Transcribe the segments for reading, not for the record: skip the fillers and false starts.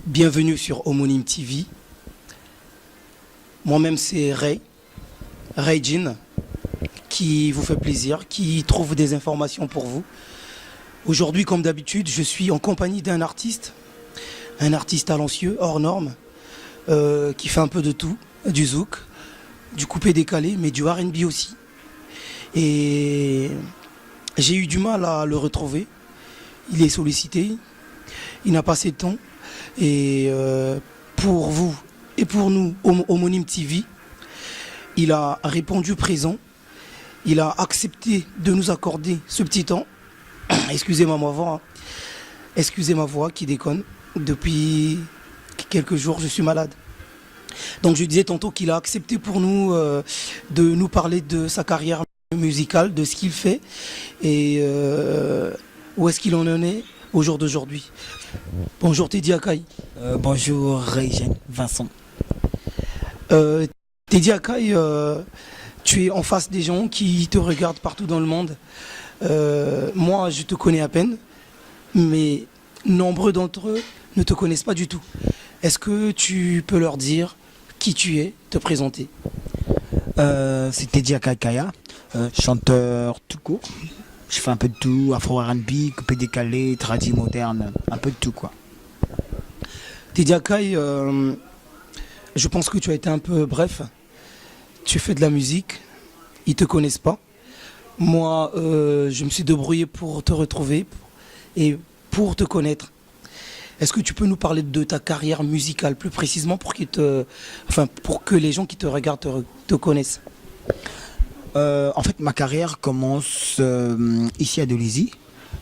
Bienvenue sur Homonyme TV. Moi-même, c'est Ray Jean, qui vous fait plaisir, qui trouve des informations pour vous. Aujourd'hui, comme d'habitude, je suis en compagnie d'un artiste, talentueux, hors norme, qui fait un peu de tout, du zouk, du coupé décalé, mais du R&B aussi. Et j'ai eu du mal à le retrouver. Il est sollicité, il n'a pas assez de temps. Et pour vous et pour nous, Homonyme TV, il a répondu présent. Il a accepté de nous accorder ce petit temps. Excusez ma voix, hein. Excusez ma voix qui déconne. Depuis quelques jours, je suis malade. Donc je disais tantôt qu'il a accepté pour nous de nous parler de sa carrière musicale, de ce qu'il fait et où est-ce qu'il en est au jour d'aujourd'hui. Bonjour Teddy Akaï. Bonjour Régine, Vincent. Teddy Akaï, tu es en face des gens qui te regardent partout dans le monde. Moi, je te connais à peine, mais nombreux d'entre eux ne te connaissent pas du tout. Est-ce que tu peux leur dire qui tu es, te présenter? C'est Teddy Akakaya, chanteur tout court. Je fais un peu de tout, afro R&B, coupé décalé, tradi moderne, un peu de tout quoi. Teddy Akaï, je pense que tu as été un peu bref. Tu fais de la musique, ils te connaissent pas. Moi, je me suis débrouillé pour te retrouver et pour te connaître. Est-ce que tu peux nous parler de ta carrière musicale plus précisément pour pour que les gens qui te regardent te connaissent? En fait, ma carrière commence ici à Dolisie.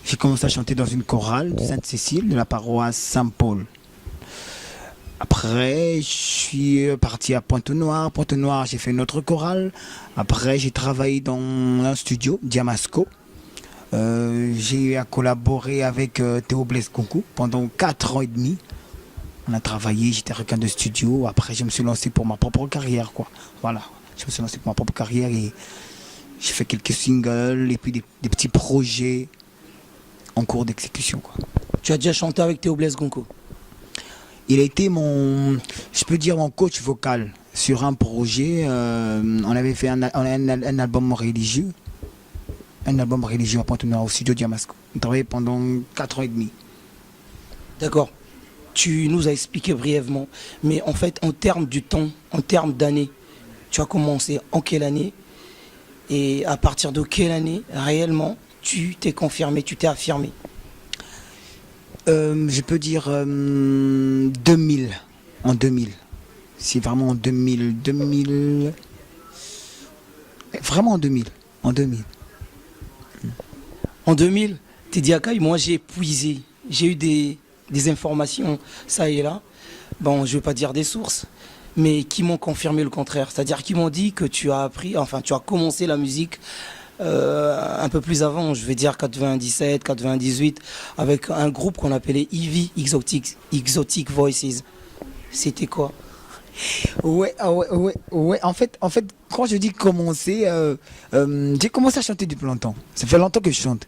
J'ai commencé à chanter dans une chorale de Sainte-Cécile de la paroisse Saint-Paul. Après, je suis parti à Pointe-Noire. Pointe-Noire, j'ai fait une autre chorale. Après, j'ai travaillé dans un studio, Diamasco. J'ai eu à collaborer avec Théo Blaise Concours pendant 4 ans et demi. On a travaillé, j'étais requin de studio. Après, je me suis lancé pour ma propre carrière, quoi. Voilà, je me suis lancé pour ma propre carrière et j'ai fait quelques singles et puis des petits projets en cours d'exécution, quoi. Tu as déjà chanté avec Théo Blaise Gonco? Il a été je peux dire mon coach vocal sur un projet. On avait fait un album religieux. Un album religieux à Pointe-Noire au studio Diamasco. On travaillait pendant 4 ans et demi. D'accord. Tu nous as expliqué brièvement. Mais en fait, en termes du temps, en termes d'années, tu as commencé en quelle année? Et à partir de quelle année, réellement, tu t'es confirmé, tu t'es affirmé? Je peux dire 2000. En 2000. C'est vraiment en 2000. Vraiment en 2000. En 2000. En 2000, Teddy Akaï, moi j'ai puisé, j'ai eu des informations, ça et là, bon je ne vais pas dire des sources, mais qui m'ont confirmé le contraire. C'est-à-dire qui m'ont dit que tu as tu as commencé la musique un peu plus avant, je vais dire 97, 98, avec un groupe qu'on appelait EV, Exotic Voices. C'était quoi? Ouais. En fait, quand je dis commencer, j'ai commencé à chanter depuis longtemps. Ça fait longtemps que je chante.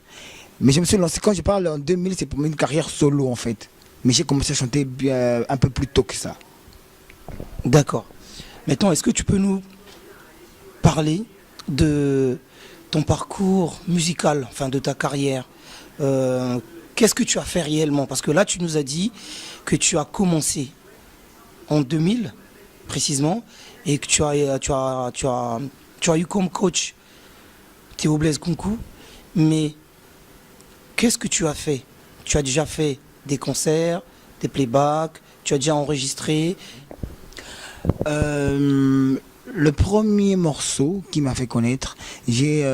Mais je me suis lancé, quand je parle en 2000, c'est pour une carrière solo en fait. Mais j'ai commencé à chanter un peu plus tôt que ça. D'accord. Maintenant, est-ce que tu peux nous parler de ton parcours musical, enfin de ta carrière? Qu'est-ce que tu as fait réellement? Parce que là, tu nous as dit que tu as commencé en 2000 précisément et que tu as eu comme coach Théo Blaise Concours, mais qu'est-ce que tu as fait? Tu as déjà fait des concerts, des playbacks, tu as déjà enregistré? Le premier morceau qui m'a fait connaître, j'ai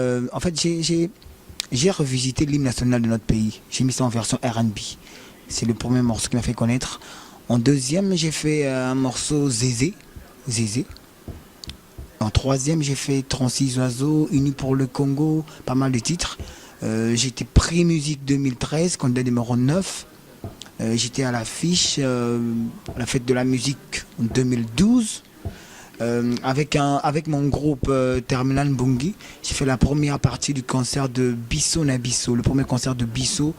revisité l'hymne national de notre pays. J'ai mis ça en version R&B. C'est le premier morceau qui m'a fait connaître. En deuxième, j'ai fait un morceau Zézé. En troisième, j'ai fait 36 oiseaux, Unis pour le Congo, pas mal de titres. J'étais prix musique 2013, candidat numéro 9. J'étais à l'affiche à la fête de la musique en 2012. Avec mon groupe Terminal Mbungi, j'ai fait la première partie du concert de Bisso Nabisso, le premier concert de Bisso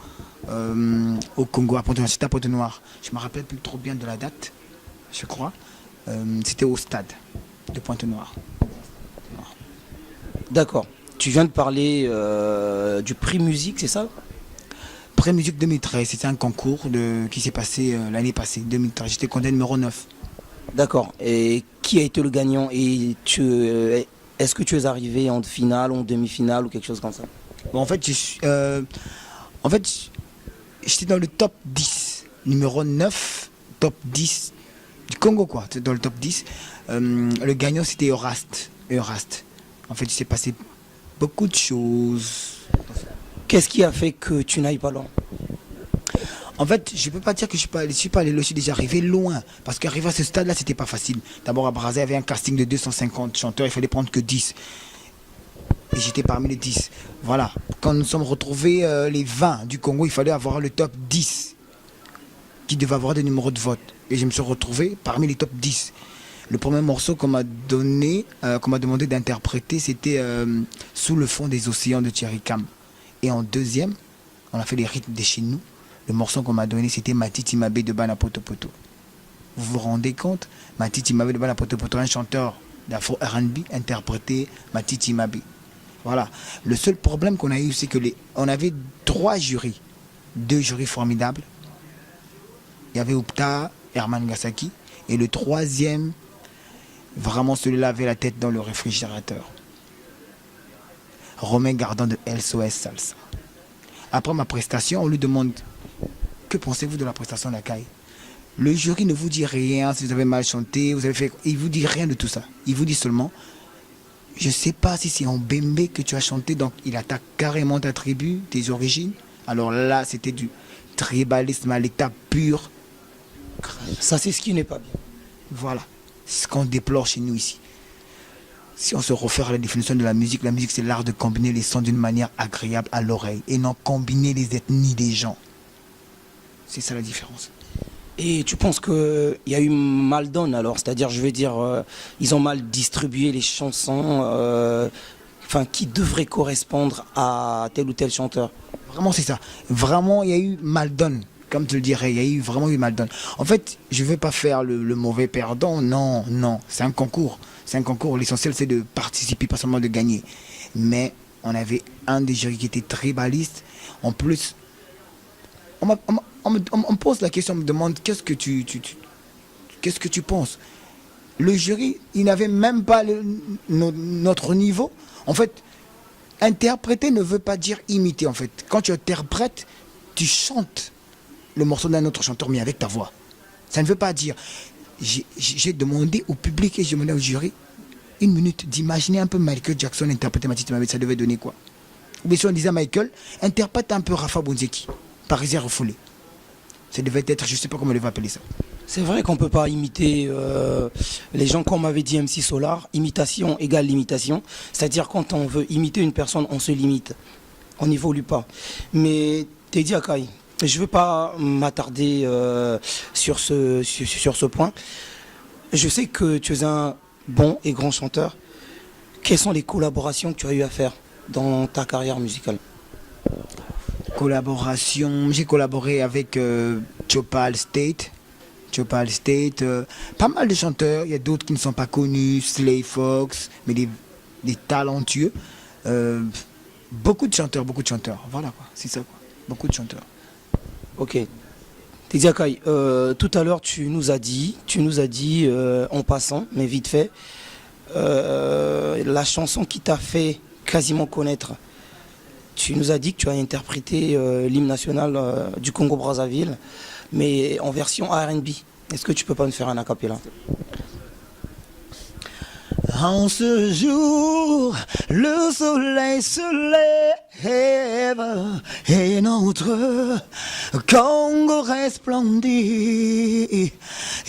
au Congo, à Pointe-Noire. C'était à Pointe-Noire. Je me rappelle plus trop bien de la date, je crois. C'était au stade de Pointe-Noire. D'accord. Tu viens de parler du prix musique, c'est ça? Prix musique 2013, c'était un concours qui s'est passé l'année passée, 2013. J'étais candidat numéro 9. D'accord. Et qui a été le gagnant? Et est-ce que tu es arrivé en finale, en demi-finale ou quelque chose comme ça? Bon, en fait, j'étais dans le top 10, numéro 9, top 10 du Congo, quoi. C'était dans le top 10. Le gagnant, c'était Euraste. En fait, il s'est passé beaucoup de choses. Qu'est-ce qui a fait que tu n'ailles pas loin? En fait, je ne peux pas dire que je suis pas allé loin, je suis déjà arrivé loin. Parce qu'arriver à ce stade-là, c'était pas facile. D'abord, à Brazzaville, il y avait un casting de 250 chanteurs, il fallait prendre que 10. Et j'étais parmi les 10. Voilà. Quand nous sommes retrouvés les 20 du Congo, il fallait avoir le top 10 qui devait avoir des numéros de vote. Et je me suis retrouvé parmi les top 10. Le premier morceau qu'on m'a donné, qu'on m'a demandé d'interpréter, c'était Sous le fond des océans de Thierry Cam. Et en deuxième, on a fait les rythmes de chez nous. Le morceau qu'on m'a donné, c'était Matiti Mabé de Bana Poto Poto. Vous vous rendez compte? Matiti Mabé de Bana Poto Poto, un chanteur d'Afro R&B, interprété Matiti Mabé. Voilà. Le seul problème qu'on a eu, c'est que on avait 3 jurys. 2 jurys formidables. Il y avait Oupta, Herman Gasaki. Et le troisième, vraiment celui-là avait la tête dans le réfrigérateur. Romain Gardant de SOS Salsa. Après ma prestation, on lui demande: que pensez-vous de la prestation d'Akai? Le jury ne vous dit rien si vous avez mal chanté, vous avez fait. Il vous dit rien de tout ça. Il vous dit seulement: je ne sais pas si c'est en Bembe que tu as chanté, donc il attaque carrément ta tribu, tes origines. Alors là, c'était du tribalisme à l'état pur. Ça, c'est ce qui n'est pas bien. Voilà. C'est ce qu'on déplore chez nous ici. Si on se réfère à la définition de la musique c'est l'art de combiner les sons d'une manière agréable à l'oreille et non combiner les ethnies des gens. C'est ça la différence. Et tu penses qu'il y a eu mal donne alors? C'est-à-dire, je veux dire, ils ont mal distribué les chansons qui devraient correspondre à tel ou tel chanteur? Vraiment, c'est ça. Vraiment, il y a eu mal donne. Comme tu le dirais, il y a eu vraiment eu mal donne. En fait, je ne veux pas faire le mauvais perdant. Non, non. C'est un concours. C'est un concours. L'essentiel, c'est de participer, pas seulement de gagner. Mais on avait un des jurys qui était tribaliste. En plus, on me pose la question, on me demande qu'est-ce que tu penses? Le jury, il n'avait même pas notre niveau. En fait, interpréter ne veut pas dire imiter. En fait, quand tu interprètes, tu chantes le morceau d'un autre chanteur, mais avec ta voix. Ça ne veut pas dire. J'ai demandé au public et j'ai demandé au jury 1 minute d'imaginer un peu Michael Jackson interpréter Matiti Mabé, ça devait donner quoi? Ou bien si on disait Michael, interprète un peu Rafa Bonzeki, Parisien refoulé. Ça devait être, je ne sais pas comment on va appeler ça. C'est vrai qu'on ne peut pas imiter les gens, comme m'avait dit MC Solar. Imitation égale limitation. C'est-à-dire quand on veut imiter une personne, on se limite. On n'évolue pas. Mais Teddy Akai, je ne veux pas m'attarder sur ce point. Je sais que tu es un bon et grand chanteur. Quelles sont les collaborations que tu as eu à faire dans ta carrière musicale? Collaboration, j'ai collaboré avec Chopal State, pas mal de chanteurs, il y a d'autres qui ne sont pas connus, Slay Fox, mais des talentueux. Beaucoup de chanteurs, voilà quoi, c'est ça quoi, beaucoup de chanteurs. Ok. Teddy Akai, tout à l'heure tu nous as dit en passant, mais vite fait, la chanson qui t'a fait quasiment connaître. Tu nous as dit que tu as interprété l'hymne national du Congo-Brazzaville, mais en version R&B. Est-ce que tu peux pas nous faire un acapella? En ce jour, le soleil se lève et notre Congo resplendit.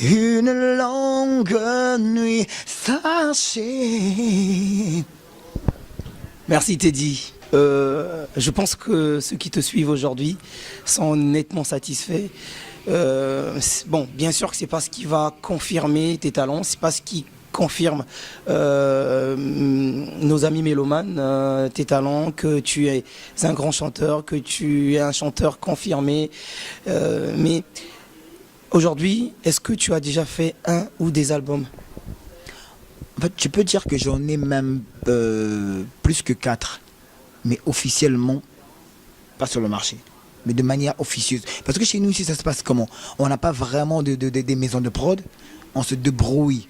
Une longue nuit s'achève. Merci Teddy. Je pense que ceux qui te suivent aujourd'hui sont nettement satisfaits. Bon, bien sûr que c'est pas ce qui va confirmer tes talents, c'est pas ce qui confirmes nos amis mélomanes, tes talents, que tu es un grand chanteur, que tu es un chanteur confirmé. Mais aujourd'hui, est-ce que tu as déjà fait un ou des albums? En fait, tu peux dire que j'en ai même plus que 4, mais officiellement, pas sur le marché, mais de manière officieuse. Parce que chez nous ici, ça se passe comment? On n'a pas vraiment des maisons de prod, on se débrouille.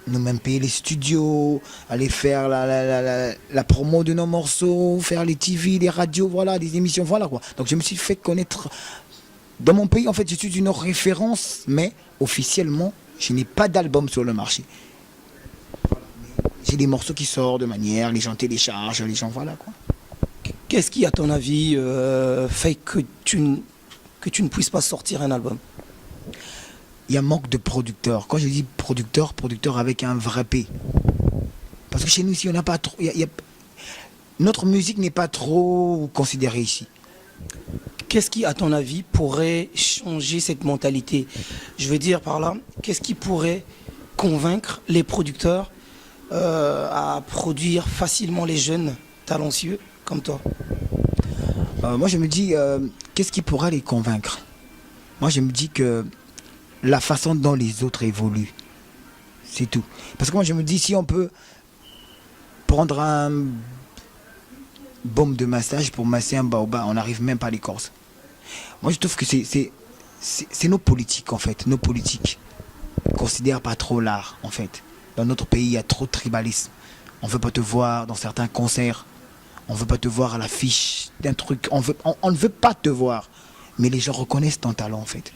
Nous-mêmes payer les studios, aller faire la promo de nos morceaux, faire les TV, les radios, voilà, des émissions, voilà quoi. Donc je me suis fait connaître. Dans mon pays, en fait, je suis une référence, mais officiellement, je n'ai pas d'album sur le marché. J'ai des morceaux qui sortent de manière, les gens téléchargent, les gens, voilà quoi. Qu'est-ce qui, à ton avis, fait que tu ne puisses pas sortir un album? Il y a manque de producteurs. Quand je dis producteur avec un vrai P. Parce que chez nous ici, on n'a pas trop. Notre musique n'est pas trop considérée ici. Qu'est-ce qui, à ton avis, pourrait changer cette mentalité? Je veux dire par là, qu'est-ce qui pourrait convaincre les producteurs à produire facilement les jeunes talentueux comme toi? Moi, je me dis, qu'est-ce qui pourra les convaincre? Moi, je me dis que la façon dont les autres évoluent, c'est tout. Parce que moi, je me dis, si on peut prendre un baume de massage pour masser un baobab, on n'arrive même pas à l'écorce. Moi, je trouve que c'est nos politiques, en fait. Nos politiques ne considèrent pas trop l'art, en fait. Dans notre pays, il y a trop de tribalisme. On ne veut pas te voir dans certains concerts. On ne veut pas te voir à l'affiche d'un truc. On ne veut pas te voir. Mais les gens reconnaissent ton talent, en fait.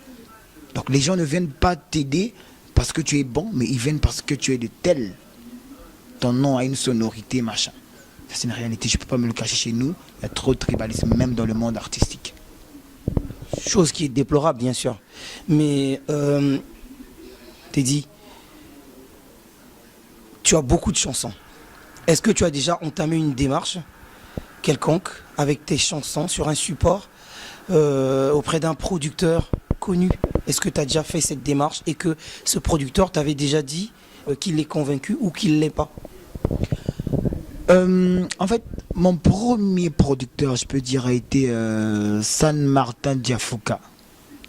Donc les gens ne viennent pas t'aider parce que tu es bon, mais ils viennent parce que tu es de tel. Ton nom a une sonorité, machin. Ça, c'est une réalité, je ne peux pas me le cacher chez nous. Il y a trop de tribalisme, même dans le monde artistique. Chose qui est déplorable, bien sûr. Mais, Teddy, tu as beaucoup de chansons. Est-ce que tu as déjà entamé une démarche quelconque avec tes chansons sur un support auprès d'un producteur connu? Est-ce que tu as déjà fait cette démarche et que ce producteur t'avait déjà dit qu'il est convaincu ou qu'il ne l'est pas? En fait, mon premier producteur, je peux dire, a été San Martin Diafouka,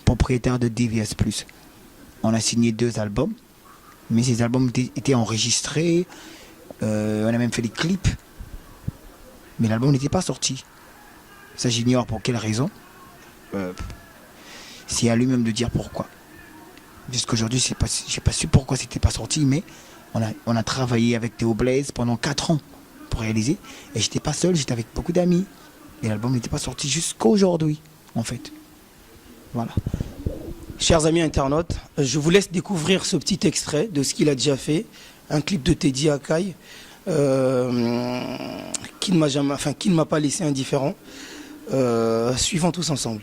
propriétaire de DVS+. On a signé 2 albums, mais ces albums étaient enregistrés, on a même fait des clips, mais l'album n'était pas sorti. Ça, j'ignore pour quelle raison. C'est à lui-même de dire pourquoi. Jusqu'aujourd'hui, je n'ai pas su pourquoi c'était pas sorti, mais on a travaillé avec Théo Blaise pendant 4 ans pour réaliser. Et j'étais pas seul, j'étais avec beaucoup d'amis. Et l'album n'était pas sorti jusqu'à aujourd'hui, en fait. Voilà. Chers amis internautes, je vous laisse découvrir ce petit extrait de ce qu'il a déjà fait. Un clip de Teddy Akaï qui ne m'a pas laissé indifférent. Suivons tous ensemble.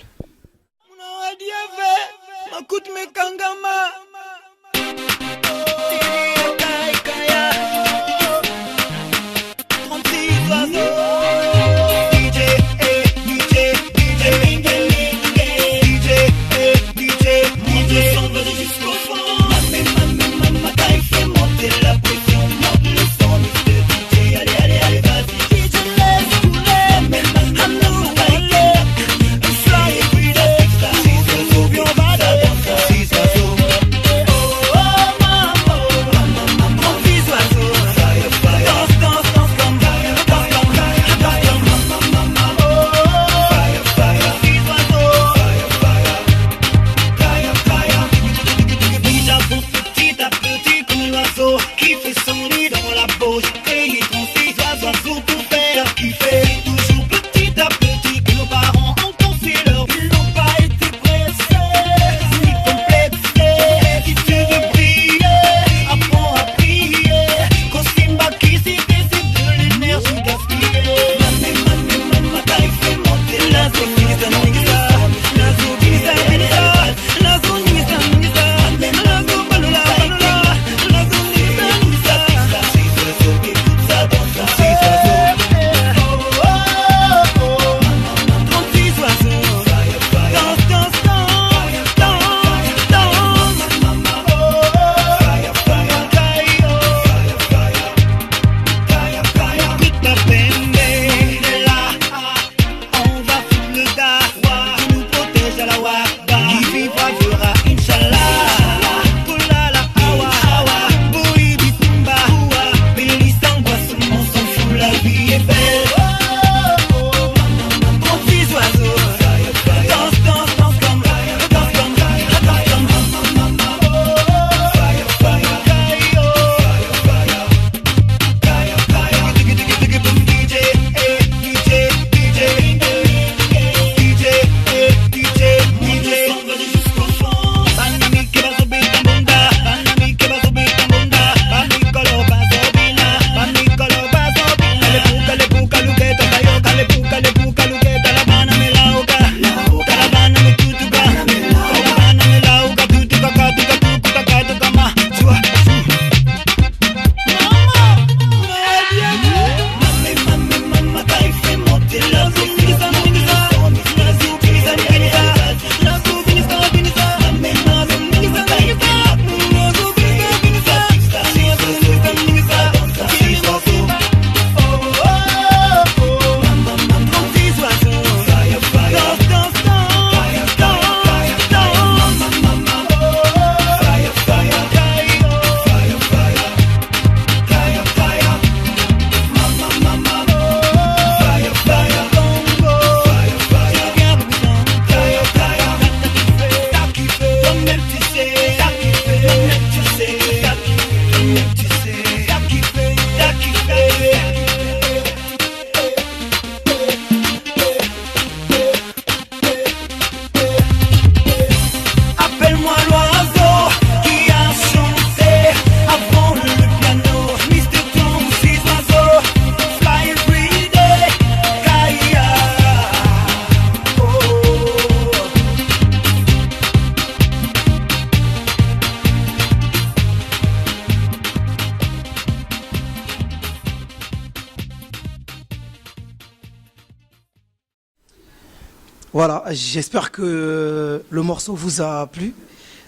Voilà, j'espère que le morceau vous a plu.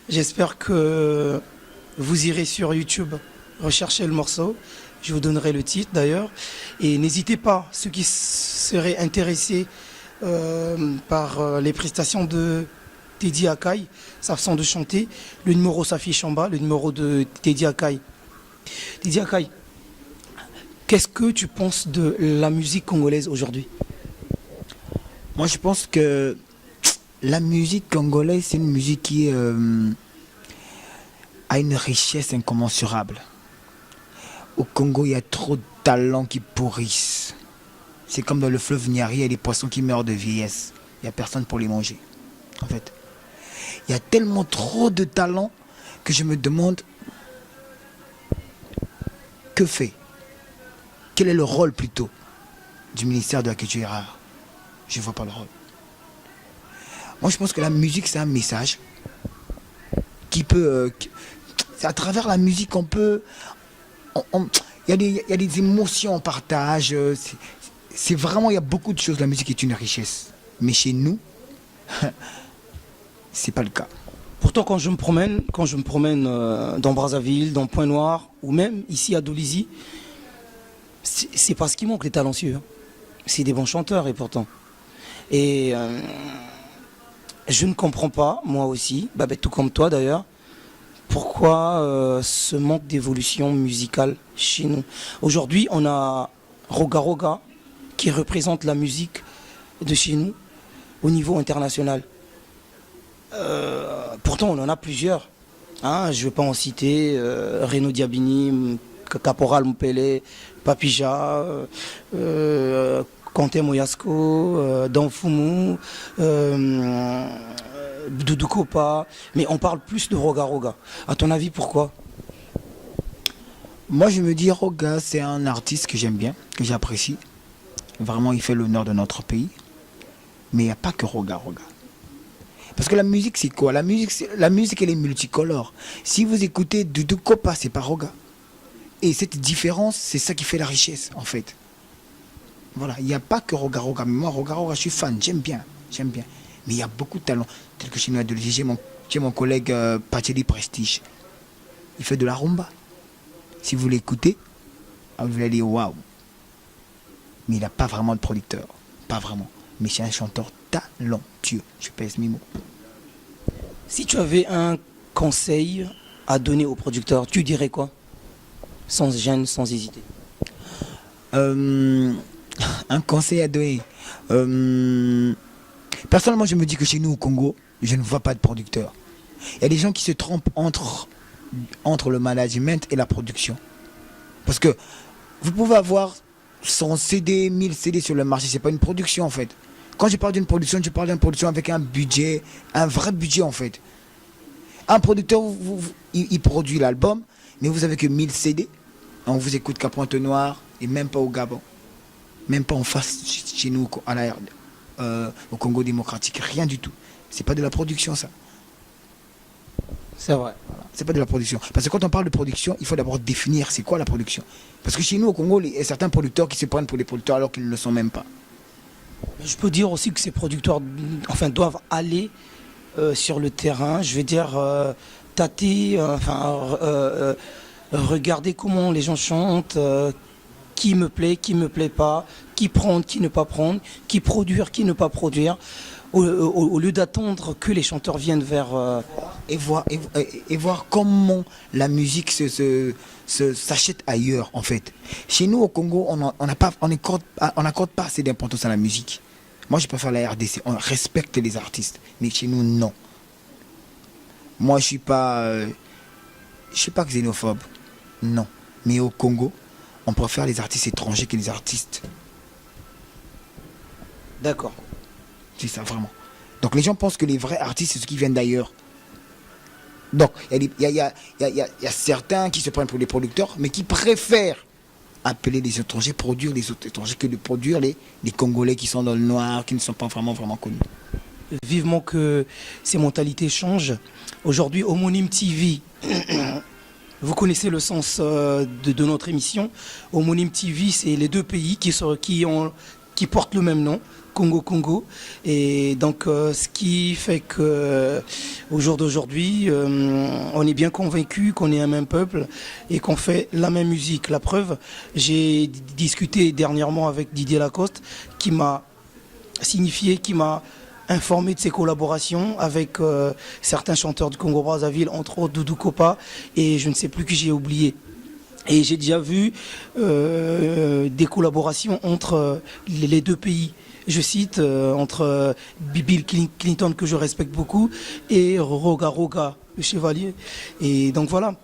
J'espère que vous irez sur YouTube rechercher le morceau. Je vous donnerai le titre d'ailleurs. Et n'hésitez pas, ceux qui seraient intéressés par les prestations de Teddy Akai, sa façon de chanter, le numéro s'affiche en bas, le numéro de Teddy Akai. Teddy Akai, qu'est-ce que tu penses de la musique congolaise aujourd'hui? Moi, je pense que la musique congolaise, c'est une musique qui a une richesse incommensurable. Au Congo, il y a trop de talents qui pourrissent. C'est comme dans le fleuve Niari, il y a des poissons qui meurent de vieillesse. Il n'y a personne pour les manger, en fait. Il y a tellement trop de talents que je me demande que fait, quel est le rôle plutôt du ministère de la Culture rare. Je ne vois pas le rôle. Moi, je pense que la musique, c'est un message qui peut... c'est à travers la musique qu'on peut... Il y a des émotions en partage. C'est vraiment... Il y a beaucoup de choses. La musique est une richesse. Mais chez nous, c'est pas le cas. Pourtant, quand je me promène dans Brazzaville, dans Pointe-Noire, ou même ici à Dolisie, c'est pas ce qui manque, les talentueux. Hein. C'est des bons chanteurs, et pourtant. Et je ne comprends pas, moi aussi, Babette, tout comme toi d'ailleurs, pourquoi ce manque d'évolution musicale chez nous. Aujourd'hui, on a Roga Roga qui représente la musique de chez nous au niveau international. Pourtant, on en a plusieurs. Hein, je ne vais pas en citer. Reno Diabini, Caporal Mpele, Papija, Kanté Moyasko, Danfumu, Doudou Kopa. Mais on parle plus de Roga Roga. À ton avis, pourquoi? Moi, je me dis, Roga, c'est un artiste que j'aime bien, que j'apprécie. Vraiment, il fait l'honneur de notre pays. Mais il n'y a pas que Roga Roga. Parce que la musique, c'est quoi? La musique, elle est multicolore. Si vous écoutez Doudou Kopa, c'est pas Roga. Et cette différence, c'est ça qui fait la richesse, en fait. Voilà, il n'y a pas que Roga Roga. Mais moi, Roga Roga, je suis fan, j'aime bien. Mais il y a beaucoup de talents. Tel que chez nous, j'ai mon collègue Pacheli Prestige. Il fait de la rumba. Si vous l'écoutez, vous allez dire waouh. Mais il n'a pas vraiment de producteur. Pas vraiment. Mais c'est un chanteur talentueux. Je pèse mes mots. Si tu avais un conseil à donner aux producteurs, tu dirais quoi? Sans gêne, sans hésiter. Un conseil à donner. Personnellement, je me dis que chez nous au Congo, je ne vois pas de producteur. Il y a des gens qui se trompent entre le management et la production. Parce que vous pouvez avoir 100 CD, 1000 CD sur le marché, c'est pas une production en fait. Quand je parle d'une production, je parle d'une production avec un budget, un vrai budget en fait. Un producteur, il produit l'album, mais vous avez que 1000 CD. On vous écoute qu'à Pointe-Noire et même pas au Gabon. Même pas en face chez nous au Congo démocratique. Rien du tout. C'est pas de la production ça. C'est vrai. Voilà. C'est pas de la production. Parce que quand on parle de production, il faut d'abord définir c'est quoi la production. Parce que chez nous au Congo, il y a certains producteurs qui se prennent pour des producteurs alors qu'ils ne le sont même pas. Je peux dire aussi que ces producteurs doivent aller sur le terrain, je vais dire tâter, regarder comment les gens chantent, qui me plaît pas, qui prendre, qui ne pas prendre, qui produire, qui ne pas produire, au lieu d'attendre que les chanteurs viennent vers... Et voir comment la musique s'achète ailleurs en fait. Chez nous au Congo, on n'accorde pas assez d'importance à la musique. Moi je préfère la RDC, on respecte les artistes, mais chez nous non. Moi je suis pas xénophobe, non. Mais au Congo, on préfère les artistes étrangers que les artistes. D'accord. C'est ça vraiment. Donc les gens pensent que les vrais artistes c'est ceux qui viennent d'ailleurs. Donc il y a certains qui se prennent pour des producteurs, mais qui préfèrent appeler les étrangers, produire les autres étrangers que de produire les Congolais qui sont dans le noir, qui ne sont pas vraiment connus. Vivement que ces mentalités changent. Aujourd'hui, Homonyme TV, vous connaissez le sens de notre émission. Homonyme TV, c'est les deux pays qui portent le même nom, Congo-Congo. Et donc, ce qui fait que au jour d'aujourd'hui, on est bien convaincu qu'on est un même peuple et qu'on fait la même musique. La preuve, j'ai discuté dernièrement avec Didier Lacoste qui m'a signifié, qui m'a informé de ses collaborations avec certains chanteurs du Congo-Brazzaville, entre autres Doudou Kopa et je ne sais plus qui j'ai oublié. Et j'ai déjà vu des collaborations entre les deux pays. Je cite entre Bill Clinton, que je respecte beaucoup, et Roga Roga, le chevalier. Et donc voilà.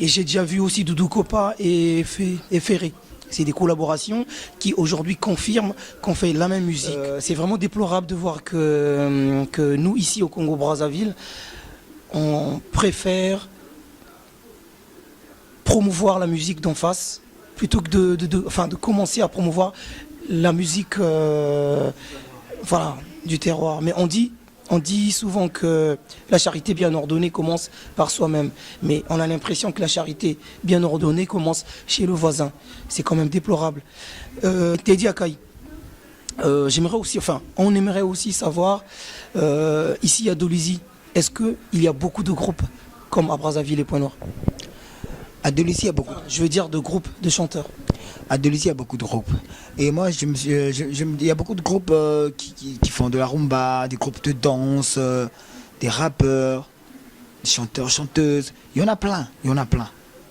Et j'ai déjà vu aussi Doudou Kopa et Ferré. C'est des collaborations qui aujourd'hui confirment qu'on fait la même musique. C'est vraiment déplorable de voir que nous, ici au Congo-Brazzaville, on préfère promouvoir la musique d'en face plutôt que de commencer à promouvoir la musique voilà, du terroir. Mais on dit souvent que la charité bien ordonnée commence par soi-même. Mais on a l'impression que la charité bien ordonnée commence chez le voisin. C'est quand même déplorable. Teddy Akaï, on aimerait aussi savoir, ici à Dolisie, est-ce qu'il y a beaucoup de groupes comme à Brazzaville et Point-Noir? À Dolisie, il y a beaucoup. Je veux dire de groupes, de chanteurs. À Dolisie, il y a beaucoup de groupes. Et moi, il y a beaucoup de groupes qui font de la rumba, des groupes de danse, des rappeurs, des chanteurs, chanteuses. Il y en a plein, il y en a plein.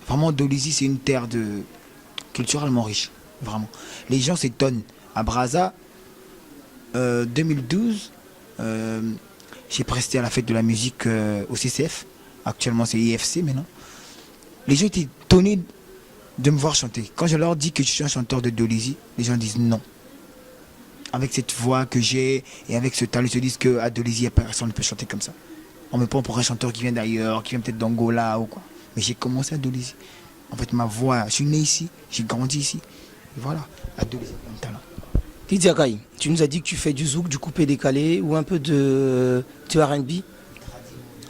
Vraiment, Dolisie, c'est une terre culturellement riche. Vraiment. Les gens s'étonnent. À Brazza, 2012, j'ai presté à la fête de la musique au CCF. Actuellement, c'est IFC maintenant. Les gens étaient étonnés de me voir chanter. Quand je leur dis que je suis un chanteur de Dolisie, les gens disent non. Avec cette voix que j'ai et avec ce talent, ils se disent qu'à Dolisie, personne ne peut chanter comme ça. On me prend pour un chanteur qui vient d'ailleurs, qui vient peut-être d'Angola ou quoi. Mais j'ai commencé à Dolisie. En fait, ma voix, je suis né ici, j'ai grandi ici. Et voilà, à Dolisie, un talent. Teddy Akaï, tu nous as dit que tu fais du zouk, du coupé décalé ou un peu de R&B,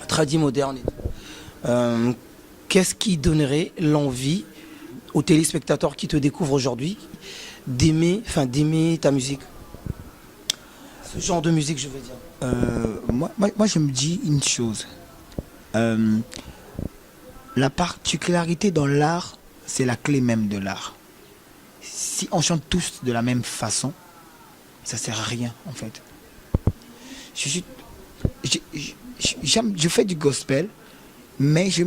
tradi moderne. Qu'est-ce qui donnerait l'envie aux téléspectateurs qui te découvrent aujourd'hui d'aimer ta musique? Ce genre de musique, je veux dire. Moi, je me dis une chose. La particularité dans l'art, c'est la clé même de l'art. Si on chante tous de la même façon, ça sert à rien, en fait. Je fais du gospel, mais je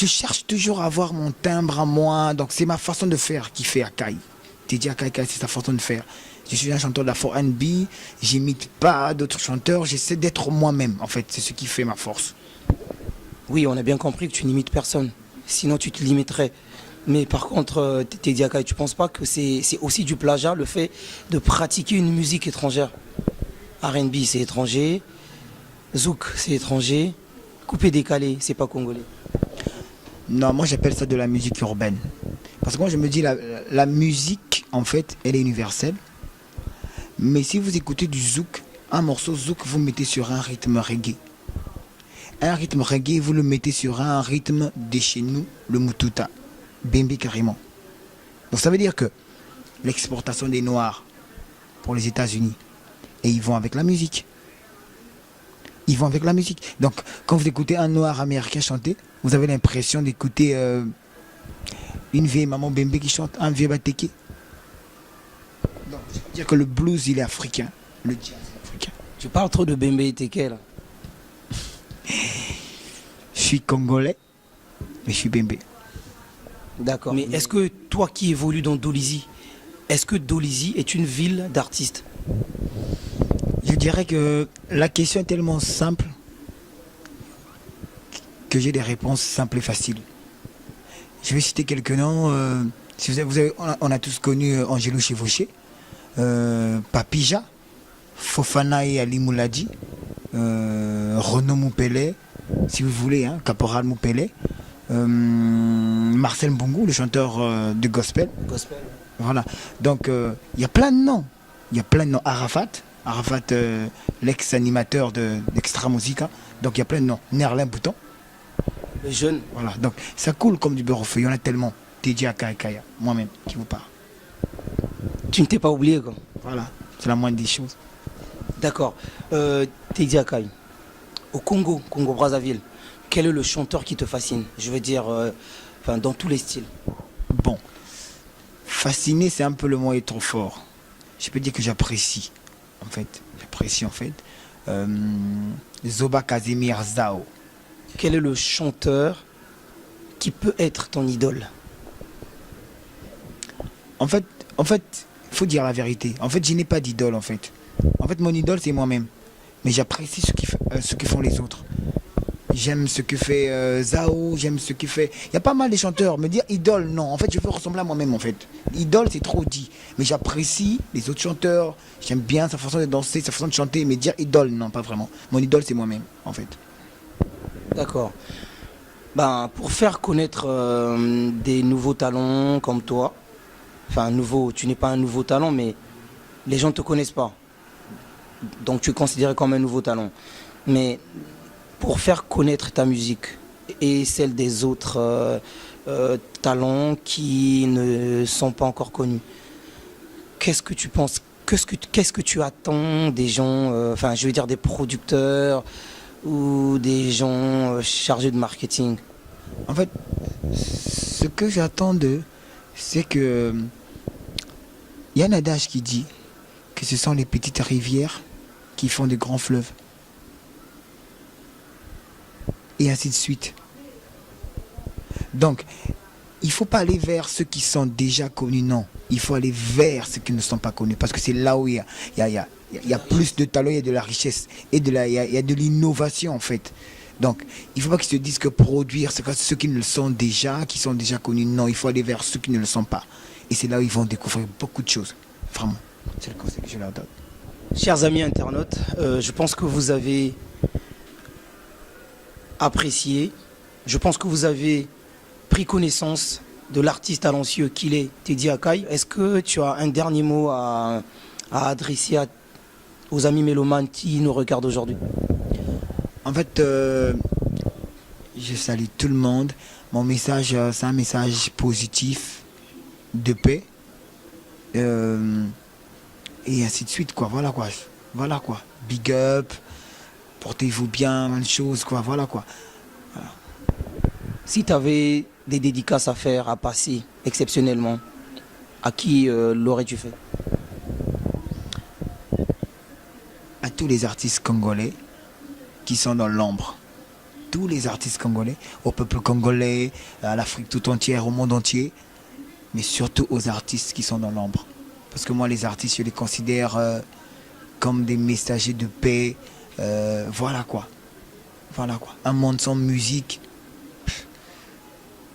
cherche toujours à avoir mon timbre à moi. Donc c'est ma façon de faire qui fait Akaï. Teddy Akaï, c'est sa façon de faire. Je suis un chanteur d'Afro-R&B, j'imite pas d'autres chanteurs, j'essaie d'être moi-même. En fait, c'est ce qui fait ma force. Oui, on a bien compris que tu n'imites personne. Sinon, tu te limiterais. Mais par contre, Teddy Akaï, tu ne penses pas que c'est aussi du plagiat, le fait de pratiquer une musique étrangère? R&B, c'est étranger. Zouk, c'est étranger. Coupé décalé, c'est pas congolais. Non, moi j'appelle ça de la musique urbaine. Parce que moi je me dis, la musique, en fait, elle est universelle. Mais si vous écoutez du zouk, un morceau zouk, vous le mettez sur un rythme reggae. Un rythme reggae, vous le mettez sur un rythme de chez nous, le mututa. Bembe carrément. Donc ça veut dire que l'exportation des Noirs pour les États-Unis, et ils vont avec la musique. Ils vont avec la musique. Donc quand vous écoutez un Noir américain chanter, vous avez l'impression d'écouter une vieille maman Bembe qui chante, un vieux Bateke. Donc ça veut dire que le blues il est africain, le jazz est africain. Tu parles trop de Bembe et Teke là. Je suis congolais, mais je suis Bembe. D'accord. Mais est-ce que toi qui évolues dans Dolisie, est-ce que Dolisie est une ville d'artistes? Je dirais que la question est tellement simple que j'ai des réponses simples et faciles. Je vais citer quelques noms. Si on a tous connu Angelo Chevauché, Papija, Fofana et Ali Mouladi, Renaud Moupele, si vous voulez, hein, Caporal Moupele, Marcel Mbungu, le chanteur de gospel. Voilà. Donc il y a plein de noms. Il y a plein de noms. Arafat, l'ex-animateur d'Extra Musica. Donc il y a plein de noms. Nerlin Bouton. Les jeunes. Voilà. Donc ça coule comme du beurre au feu. Il y en a tellement. Teddy Akaï, moi-même, qui vous parle. Tu ne t'es pas oublié quoi. Voilà. C'est la moindre des choses. D'accord. Teddy Akai, au Congo, Congo-Brazzaville, quel est le chanteur qui te fascine? Je veux dire, dans tous les styles. Bon, fasciné, c'est un peu le mot est trop fort. Je peux dire que j'apprécie, en fait. Zoba Casimir Zao. Quel est le chanteur qui peut être ton idole? En fait, il faut dire la vérité. En fait, je n'ai pas d'idole, en fait. En fait, mon idole, c'est moi-même. Mais j'apprécie ce que font les autres. J'aime ce que fait Zao, j'aime ce que fait... Il y a pas mal de chanteurs. Me dire idole, non. En fait, je veux ressembler à moi-même, en fait. Idole, c'est trop dit. Mais j'apprécie les autres chanteurs. J'aime bien sa façon de danser, sa façon de chanter. Mais dire idole, non, pas vraiment. Mon idole, c'est moi-même, en fait. D'accord. Pour faire connaître des nouveaux talents comme toi, tu n'es pas un nouveau talent, mais les gens ne te connaissent pas. Donc tu es considéré comme un nouveau talent. Mais pour faire connaître ta musique et celle des autres talents qui ne sont pas encore connus, qu'est-ce que tu penses? Qu'est-ce que tu attends des gens, je veux dire des producteurs ou des gens chargés de marketing? En fait, ce que j'attends d'eux, c'est que... Il y a un adage qui dit que ce sont les petites rivières qui font de grands fleuves. Et ainsi de suite. Donc, il ne faut pas aller vers ceux qui sont déjà connus, non. Il faut aller vers ceux qui ne sont pas connus. Parce que c'est là où il y a plus de talent, il y a de la richesse. Et il y a de l'innovation, en fait. Donc, il ne faut pas qu'ils se disent que produire, c'est ceux qui ne le sont déjà, qui sont déjà connus. Non, il faut aller vers ceux qui ne le sont pas. Et c'est là où ils vont découvrir beaucoup de choses. Vraiment, c'est le conseil que je leur donne. Chers amis internautes, je pense que vous avez apprécié, je pense que vous avez pris connaissance de l'artiste talentueux qu'il est, Teddy Akai. Est-ce que tu as un dernier mot à adresser aux amis mélomanes qui nous regardent aujourd'hui? En fait, je salue tout le monde. Mon message, c'est un message positif, de paix. Et ainsi de suite, quoi. Voilà quoi. Big up. Portez-vous bien, bonne chose, quoi. Voilà. Si tu avais des dédicaces à faire, à passer exceptionnellement, à qui l'aurais-tu fait? À tous les artistes congolais qui sont dans l'ombre. Tous les artistes congolais, au peuple congolais, à l'Afrique tout entière, au monde entier. Mais surtout aux artistes qui sont dans l'ombre. Parce que moi, les artistes, je les considère comme des messagers de paix. Voilà quoi. Un monde sans musique,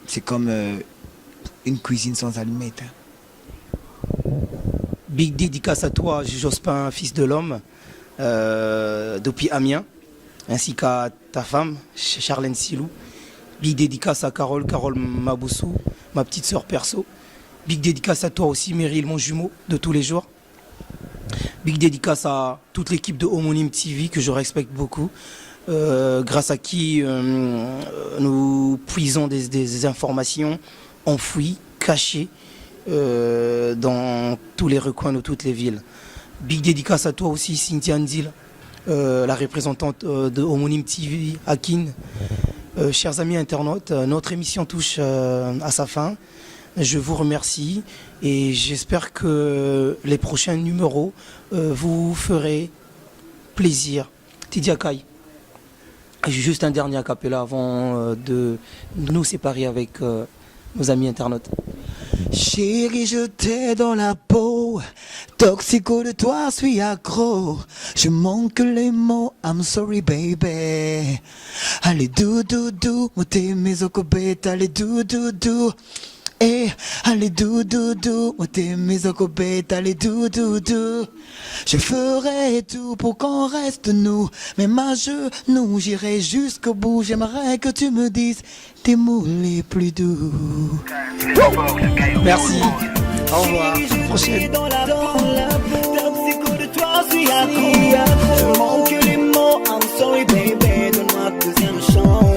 c'est comme une cuisine sans allumettes. Big dédicace à toi, Jospin, fils de l'homme, depuis Amiens, ainsi qu'à ta femme, Charlène Silou. Big dédicace à Carole Maboussou, ma petite sœur perso. Big dédicace à toi aussi, Meryl, mon jumeau de tous les jours. Big dédicace à toute l'équipe de Homonyme TV que je respecte beaucoup, grâce à qui nous puisons des informations enfouies, cachées dans tous les recoins de toutes les villes. Big dédicace à toi aussi, Cynthia Ndil, la représentante de Homonyme TV, Akin. Chers amis internautes, notre émission touche à sa fin. Je vous remercie et j'espère que les prochains numéros vous ferez plaisir. Teddy Akai, juste un dernier acapella avant de nous séparer avec nos amis internautes. Chérie, je t'ai dans la peau, toxico de toi, suis accro. Je manque les mots, I'm sorry baby. Allez doudou, moté mes okobet, allez doudou. Eh, allez doudou, moté mes okobet, allez doudou. Je ferai tout pour qu'on reste nous, même à genoux, j'irai jusqu'au bout. J'aimerais que tu me dises tes mots les plus doux. Merci, au revoir, à la prochaine. Je manque les mots, I'm sorry baby, donne-moi deuxième chance.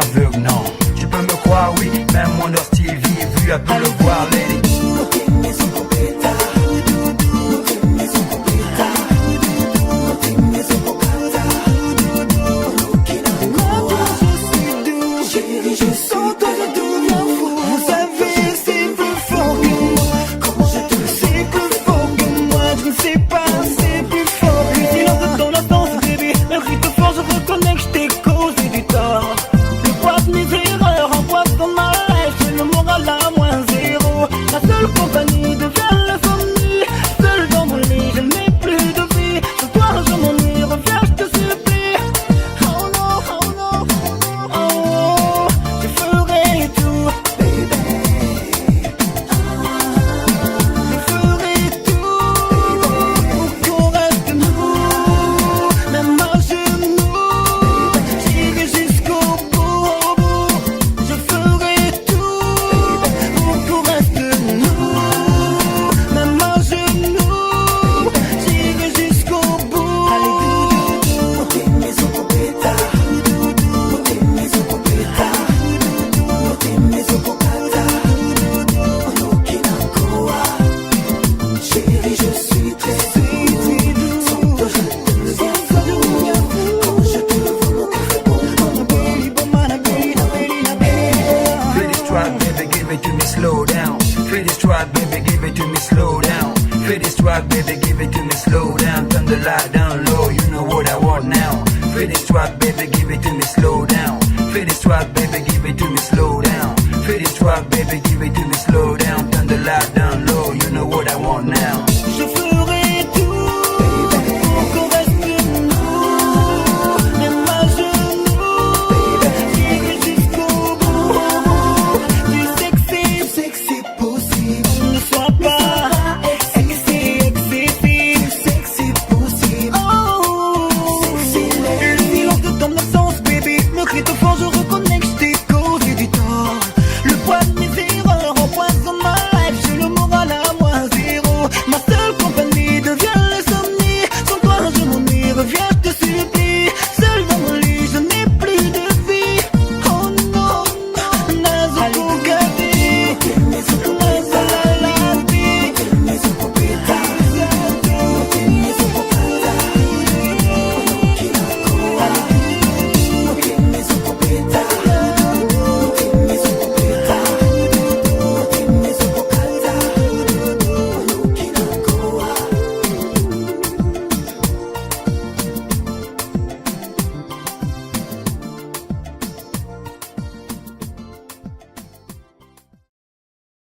aveugle, non. Tu peux me croire, oui, même mon hostile vu a pu le voir, lady. Compagnie devient l'insomnie. Seul dans mon lit, je n'ai plus de vie. Ce soir je m'ennuie, reviens, je te supplie. Oh non, oh non, oh non, oh. Je ferai tout, baby. Je ferai tout pour qu'on reste nous, même à genoux. J'irai jusqu'au bout. Je ferai tout pour qu'on reste nous. Slow down. Feel this track, baby, give it to me, slow down. Feel this track, baby, give it to me, slow down. Turn the light down low, you know what I want now. Feel this track, baby, give it to me, slow down. Feel this track, baby, give it to me, slow down. Feel this track, baby, give it to me, slow down. Turn the light down.